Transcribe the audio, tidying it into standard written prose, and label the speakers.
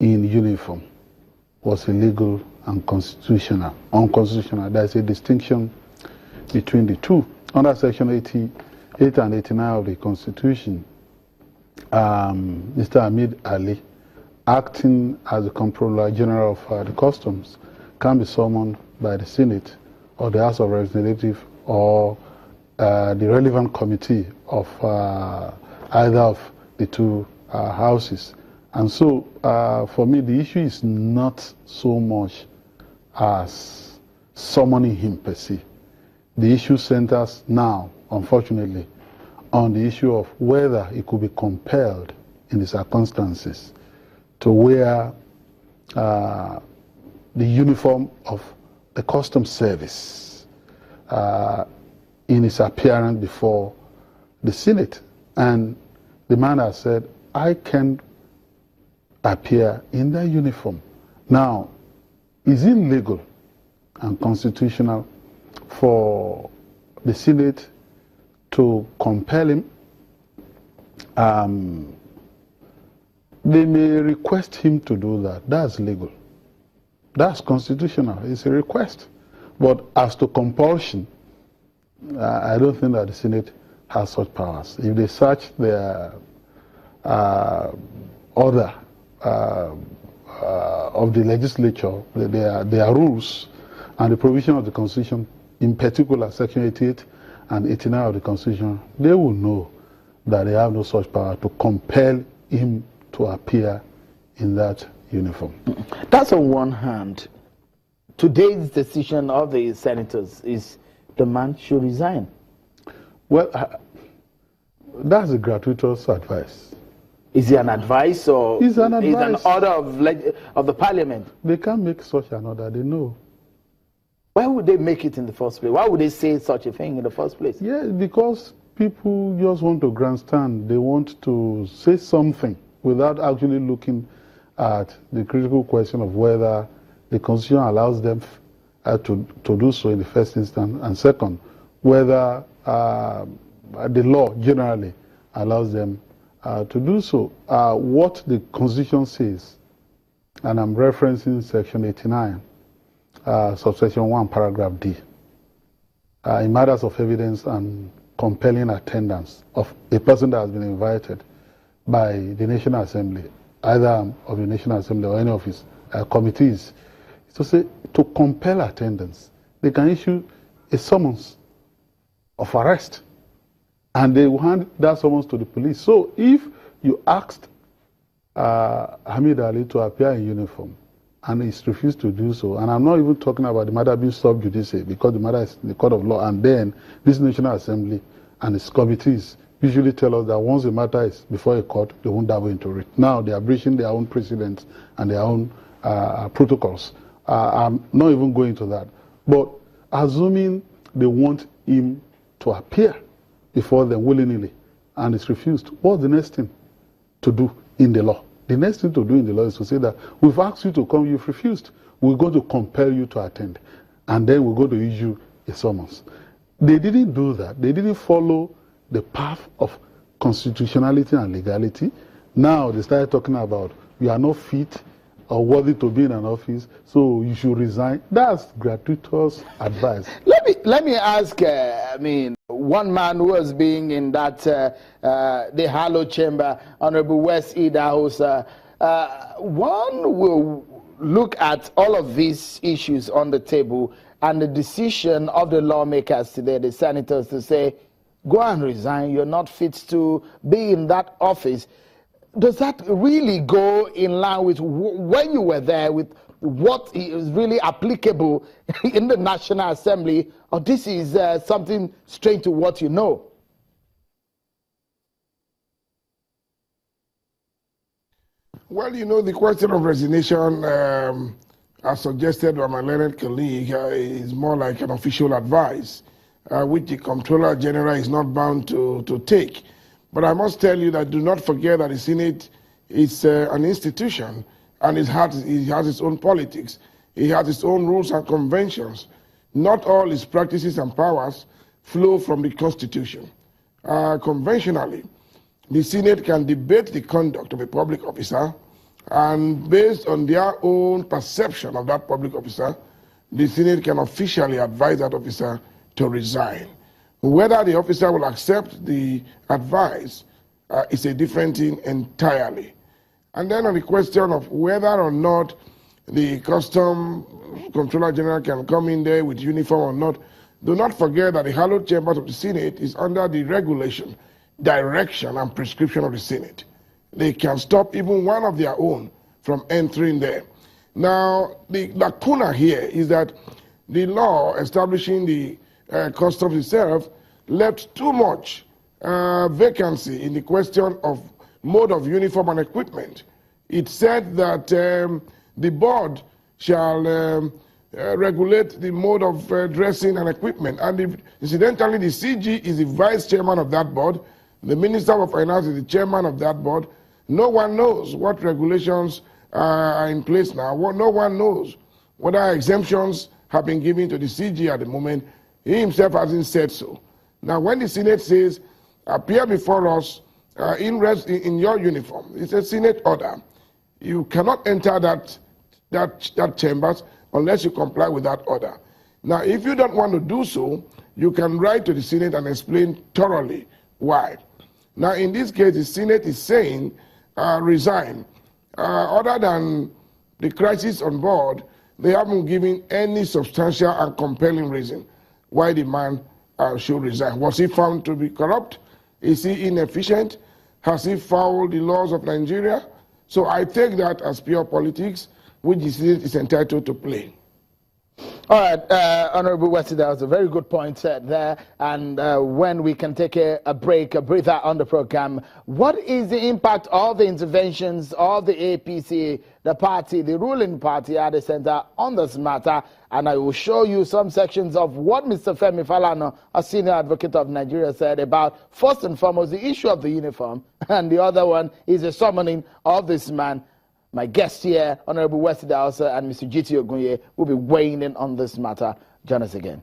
Speaker 1: in uniform was illegal and unconstitutional. There's a distinction between the two. Under Section 88 and 89 of the Constitution, Mr. Hamid Ali, acting as the Comptroller General of the Customs, can be summoned by the Senate or the House of Representatives or the relevant committee of either of the two houses. And so, for me, the issue is not so much as summoning him per se. The issue centers now, unfortunately, on the issue of whether he could be compelled in the circumstances to wear the uniform of the Customs Service in his appearance before the Senate. And the man has said, I can appear in that uniform. Now, is it legal and constitutional for the Senate to compel him? They may request him to do that. That's legal. That's constitutional. It's a request. But as to compulsion, I don't think that the Senate has such powers. If they search their order of the legislature, their rules, and the provision of the Constitution, in particular Section 88 and 89 of the Constitution, they will know that they have no such power to compel him to appear in that uniform.
Speaker 2: That's on one hand. Today's decision of the senators is the man should resign.
Speaker 1: Well, that's a gratuitous advice.
Speaker 2: Is it an advice or
Speaker 1: it's an advice.
Speaker 2: Is an order of the parliament?
Speaker 1: They can't make such an order, they know.
Speaker 2: Why would they make it in the first place? Why would they say such a thing in the first place?
Speaker 1: Yeah, because people just want to grandstand. They want to say something without actually looking at the critical question of whether the Constitution allows them to do so in the first instance, and second, whether the law generally allows them to do so. What the Constitution says, and I'm referencing Section 89, subsection 1, paragraph D, in matters of evidence and compelling attendance of a person that has been invited by the National Assembly, either of the National Assembly or any of its committees, to say to compel attendance, they can issue a summons of arrest, and they will hand that summons to the police. So if you asked Hamid Ali to appear in uniform and he's refused to do so, and I'm not even talking about the matter being sub judice, because the matter is in the court of law, and then this National Assembly and its committees usually tell us that once the matter is before a court, they won't dive into it. Now they are breaching their own precedents and their own protocols. I'm not even going to that. But assuming they want him to appear before them willingly and it's refused, what's the next thing to do in the law? The next thing to do in the law is to say that we've asked you to come, you've refused. We're going to compel you to attend. And then we're going to issue a summons. They didn't do that. They didn't follow the path of constitutionality and legality. Now they started talking about you are not fit or worthy to be in an office, so you should resign. That's gratuitous advice.
Speaker 2: Let me ask, one man who was being in that, the Harlow chamber, Honorable West Idahosa, one will look at all of these issues on the table and the decision of the lawmakers today, the senators, to say, go and resign, you're not fit to be in that office. Does that really go in line with when you were there, with what is really applicable in the National Assembly, or this is something strange to what you know?
Speaker 3: Well, you know, the question of resignation, as suggested by my learned colleague, is more like an official advice, which the Comptroller General is not bound to take. But I must tell you that do not forget that the Senate is an institution, and it has its own politics. It has its own rules and conventions. Not all its practices and powers flow from the Constitution. Conventionally, the Senate can debate the conduct of a public officer And based on their own perception of that public officer, the Senate can officially advise that officer to resign. Whether the officer will accept the advice is a different thing entirely. And then on the question of whether or not the Custom Controller General can come in there with uniform or not, do not forget that the hallowed chambers of the Senate is under the regulation, direction, and prescription of the Senate. They can stop even one of their own from entering there. Now, the lacuna here is that the law establishing the customs itself left too much vacancy in the question of mode of uniform and equipment. It said that the board shall regulate the mode of dressing and equipment. And incidentally, the CG is the vice chairman of that board. The Minister of Finance is the chairman of that board. No one knows what regulations are in place now. No one knows whether exemptions have been given to the CG at the moment. He himself hasn't said so. Now, when the Senate says, appear before us in your uniform, it's a Senate order. You cannot enter that chambers unless you comply with that order. Now, if you don't want to do so, you can write to the Senate and explain thoroughly why. Now, in this case, the Senate is saying, resign. Other than the crisis on board, they haven't given any substantial and compelling reason why the man should resign. Was he found to be corrupt? Is he inefficient? Has he fouled the laws of Nigeria? So I take that as pure politics, which the Senate is entitled to play.
Speaker 2: All right, Honorable Wesley, that was a very good point there. And when we can take a break, a breather on the program, what is the impact of the interventions of the APC, the party, the ruling party at the center on this matter? And I will show you some sections of what Mr. Femi Falana, a senior advocate of Nigeria, said about, first and foremost, the issue of the uniform, and the other one is the summoning of this man. My guest here, Honorable Wesley Dawson and Mr. G.T. Ogunye, will be weighing in on this matter. Join us again.